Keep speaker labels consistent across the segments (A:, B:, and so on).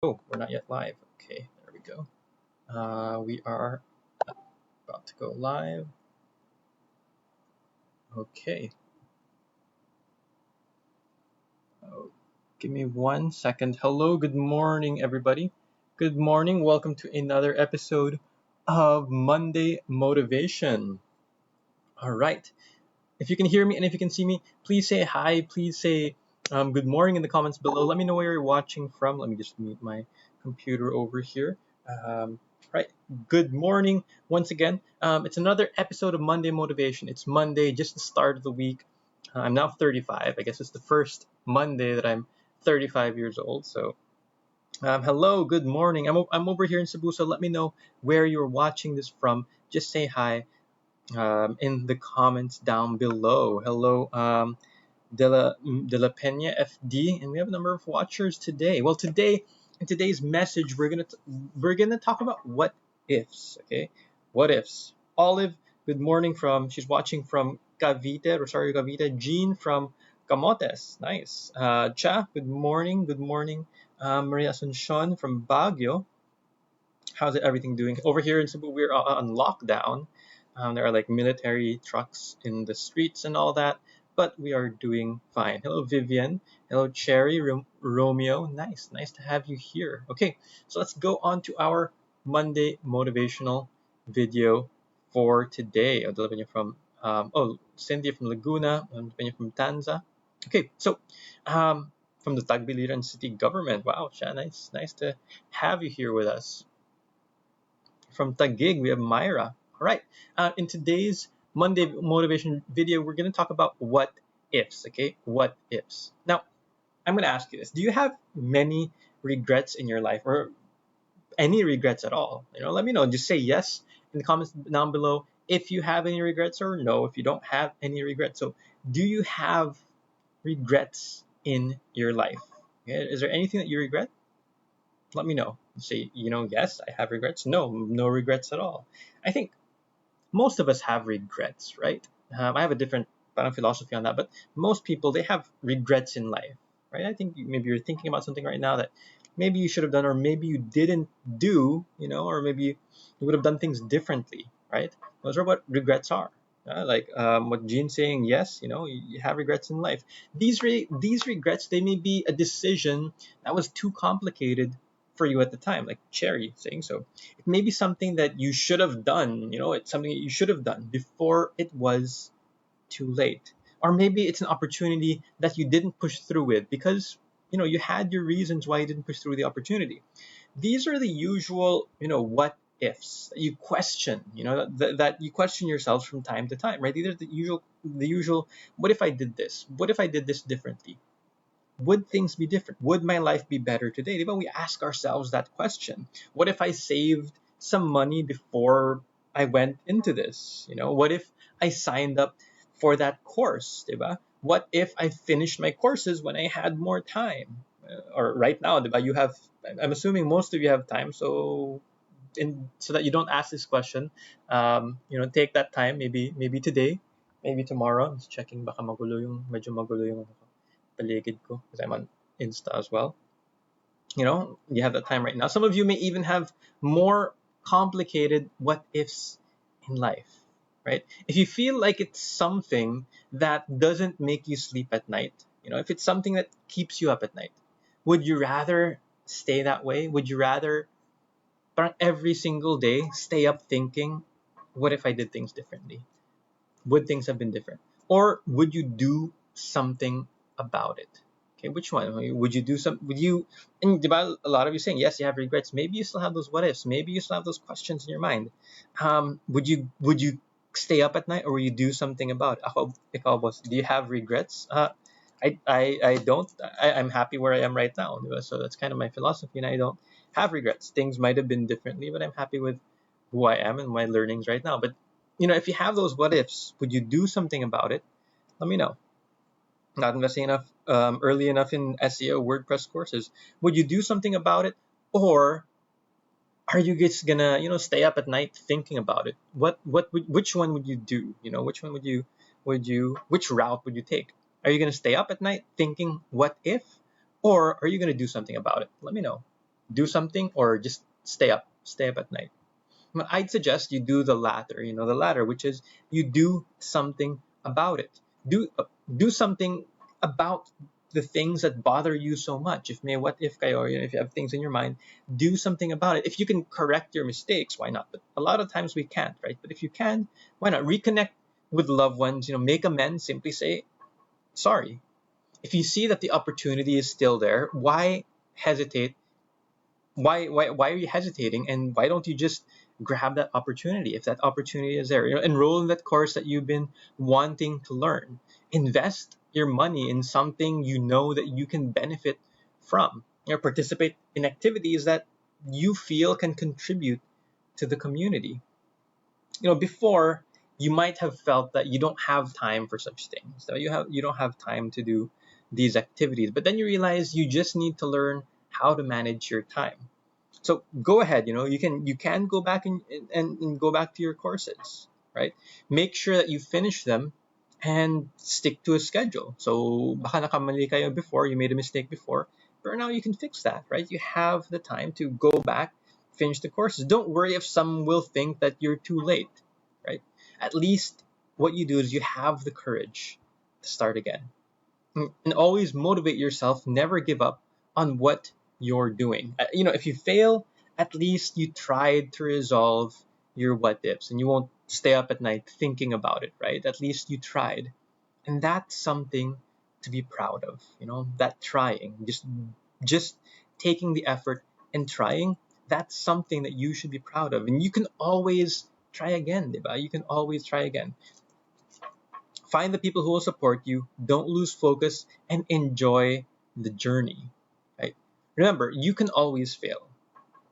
A: Oh, we're not yet live. Okay, there we go. We are about to go live. Okay. Oh, give me 1 second. Hello, good morning, everybody. Good morning. Welcome to another episode of Monday Motivation. All right. If you can hear me and if you can see me, please say hi. Please say good morning in the comments below. Let me know where you're watching from. Let me just mute my computer over here. Right. Good morning once again. It's another episode of Monday Motivation. It's Monday, just the start of the week. I'm now 35. I guess it's the first Monday that I'm 35 years old. So, hello, good morning. I'm over here in Cebu, so let me know where you're watching this from. Just say hi in the comments down below. Hello, De La Pena FD, and we have a number of watchers today. Well, today in today's message, we're gonna talk about what ifs. Okay, what ifs. Olive, good morning from she's watching from Cavite, Rosario Cavite. Jean from Camotes, nice. Cha, good morning, good morning. Maria Asuncion from Baguio. How's everything doing over here in Cebu? We're on lockdown. There are like military trucks in the streets and all that, but we are doing fine. Hello, Vivian. Hello, Cherry, Romeo. Nice to have you here. Okay, so let's go on to our Monday motivational video for today. I'm delivering you from Cynthia from Laguna. I'm delivering you from Tanza. Okay, so from the Tagbiliran city government. Wow, Sha, nice to have you here with us. From Taguig, we have Myra. All right. In today's Monday motivation video, we're going to talk about what ifs. Okay, what ifs. Now, I'm going to ask you this: do you have many regrets in your life, or any regrets at all? Let me know. Just say yes in the comments down below if you have any regrets, or no if you don't have any regrets. So, do you have regrets in your life? Okay? Is there anything that you regret? Let me know. Say, yes, I have regrets. No regrets at all. I think most of us have regrets, right? I have a different philosophy on that, but most people, they have regrets in life, right? I think maybe you're thinking about something right now that maybe you should have done, or maybe you didn't do, or maybe you would have done things differently, right? Those are what regrets are. Like what Gene's saying, yes, you have regrets in life. These regrets, they may be a decision that was too complicated for you at the time, like Cherry saying so. It may be something that you should have done, it's something that you should have done before it was too late. Or maybe it's an opportunity that you didn't push through with because, you had your reasons why you didn't push through the opportunity. These are the usual, what ifs that you question, that you question yourselves from time to time, right? These are the usual, what if I did this? What if I did this differently? Would things be different? Would my life be better today? But we ask ourselves that question. What if I saved some money before I went into this? What if I signed up for that course? Diba? What if I finished my courses when I had more time? Or right now, diba, I'm assuming most of you have time, so that you don't ask this question, take that time, maybe today, maybe tomorrow. I'm just checking, baka medyo magulo yung paligid ko because I'm on Insta as well. You have that time right now. Some of you may even have more complicated what ifs in life, right? If you feel like it's something that doesn't make you sleep at night, if it's something that keeps you up at night, would you rather stay that way? Would you rather every single day stay up thinking, what if I did things differently? Would things have been different? Or would you do something about it? Okay, which one? Would you do some? Would you? And about a lot of you saying yes, you have regrets. Maybe you still have those what ifs. Maybe you still have those questions in your mind. Would you stay up at night, or will you do something about it? Ikaw, boss, do you have regrets? I don't. I'm happy where I am right now. So that's kind of my philosophy, and I don't have regrets. Things might have been differently, but I'm happy with who I am and my learnings right now. But if you have those what ifs, would you do something about it? Let me know. Not investing enough early enough in SEO WordPress courses. Would you do something about it, or are you just gonna stay up at night thinking about it? Which one would you do? Which one would you which route would you take? Are you gonna stay up at night thinking what if, or are you gonna do something about it? Let me know. Do something or just stay up at night. Well, I'd suggest you do the latter, the latter, which is you do something about it. Do something about the things that bother you so much. If may what if kayo, if you have things in your mind, do something about it. If you can correct your mistakes, why not? But a lot of times we can't, right? But if you can, why not reconnect with loved ones? Make amends. Simply say sorry. If you see that the opportunity is still there, why hesitate? Why are you hesitating, and why don't you just grab that opportunity if that opportunity is there? Enroll in that course that you've been wanting to learn. Invest your money in something that you can benefit from. Participate in activities that you feel can contribute to the community. Before, you might have felt that you don't have time for such things, that you don't have time to do these activities, but then you realize you just need to learn how to manage your time. So go ahead, you can go back and go back to your courses, right? Make sure that you finish them and stick to a schedule. So baka nakamali kayo before, you made a mistake before, but now you can fix that, right? You have the time to go back, finish the courses. Don't worry if some will think that you're too late, right? At least what you do is you have the courage to start again. And always motivate yourself, never give up on what you're doing. If you fail, at least you tried to resolve your what ifs, and you won't stay up at night thinking about it, right? At least you tried. And that's something to be proud of, that trying, just taking the effort and trying, that's something that you should be proud of. And you can always try again, diba? You can always try again. Find the people who will support you. Don't lose focus and enjoy the journey. Right? Remember, you can always fail,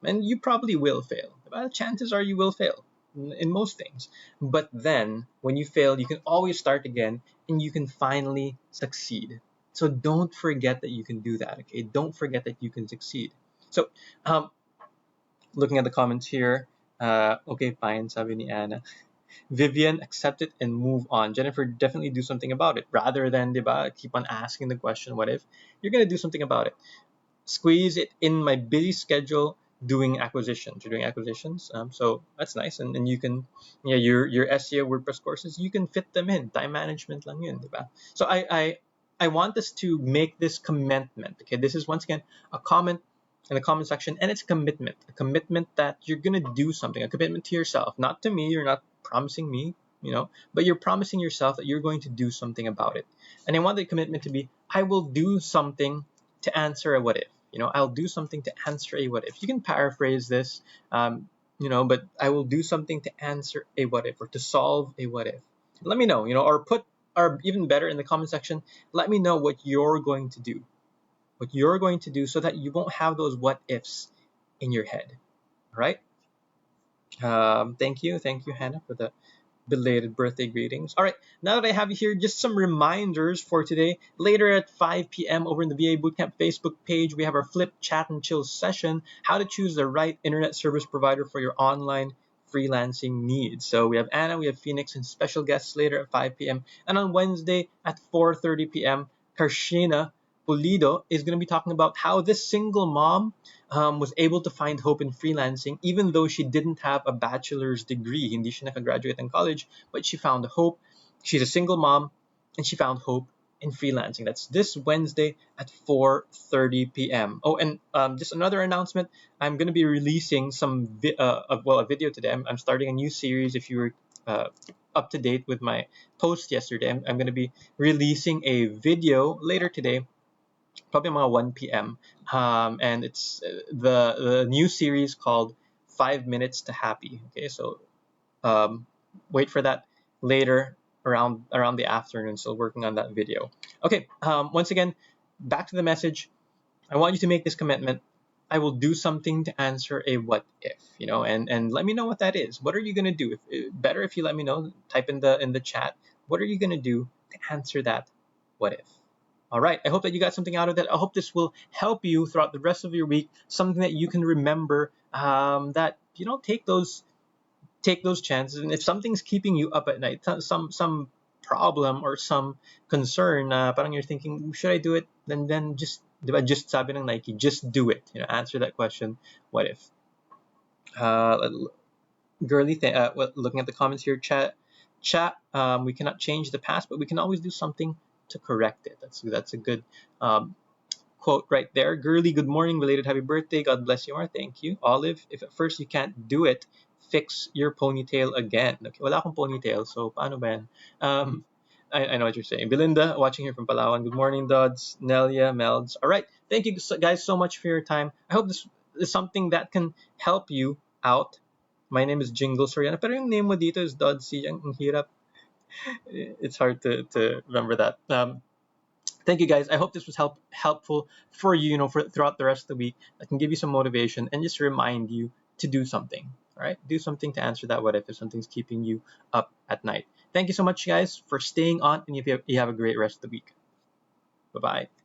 A: and you probably will fail. Chances are you will fail in most things. But then, when you fail, you can always start again, and you can finally succeed. So don't forget that you can do that. Okay? Don't forget that you can succeed. So, looking at the comments here, okay, fine, sabi ni Anna. Vivian, accept it and move on. Jennifer, definitely do something about it. Rather than, diba, keep on asking the question, what if? You're going to do something about it. Squeeze it in my busy schedule doing acquisitions. You're doing acquisitions. So that's nice. And you can, your SEO WordPress courses, you can fit them in. Time management lang yun, diba? So I want us to make this commitment. Okay, this is once again a comment in the comment section, and it's a commitment that you're gonna do something, a commitment to yourself, not to me. You're not promising me, but you're promising yourself that you're going to do something about it. And I want the commitment to be, I will do something to answer a what if. I'll do something to answer a what if. You can paraphrase this, but I will do something to answer a what if, or to solve a what if. Let me know, or even better, in the comment section, let me know what you're going to do. What you're going to do so that you won't have those what ifs in your head. All right? Thank you, Hannah, for the belated birthday greetings. All right, now that I have you here, just some reminders for today. Later at 5 p.m. over in the VA Bootcamp Facebook page, we have our Flip, Chat, and Chill session, how to choose the right internet service provider for your online freelancing needs. So we have Anna, we have Phoenix, and special guests later at 5 p.m. And on Wednesday at 4:30 p.m., Karshina Pulido is going to be talking about how this single mom was able to find hope in freelancing even though she didn't have a bachelor's degree. Hindi siya nakagraduate in college, but she found hope. She's a single mom, and she found hope in freelancing. That's this Wednesday at 4:30 p.m. Oh, and just another announcement. I'm going to be releasing a video today. I'm starting a new series. If you were up to date with my post yesterday, I'm going to be releasing a video later today, probably around 1 p.m. And it's the new series called 5 Minutes to Happy. Okay, so wait for that later around the afternoon. Still working on that video. Okay, once again, back to the message. I want you to make this commitment. I will do something to answer a what if, and let me know what that is. What are you gonna do? Better if you let me know. Type in the chat. What are you gonna do to answer that what if? All right, I hope that you got something out of that. I hope this will help you throughout the rest of your week, something that you can remember, that take those chances. And if something's keeping you up at night, some problem or some concern, parang you're thinking, should I do it? Then just Di ba, just sabi ng Nike, just do it. Answer that question, what if? Girly thing. Looking at the comments here, chat. We cannot change the past, but we can always do something to correct it. That's a good quote right there. Girly, good morning, belated happy birthday. God bless you more. Thank you. Olive, if at first you can't do it, fix your ponytail again. Okay, wala akong ponytail, so paano ba yan? I know what you're saying. Belinda, watching here from Palawan. Good morning, Dodds, Nelia, Melds. All right, thank you guys so much for your time. I hope this is something that can help you out. My name is Jingle Soriano, pero yung name mo dito is Doddsy. Ang hirap. It's hard to remember that. Thank you guys. I hope this was helpful for you, for throughout the rest of the week. I can give you some motivation and just remind you to do something. All right, do something to answer that what if something's keeping you up at night. Thank you so much, guys, for staying on, and you have a great rest of the week. Bye bye.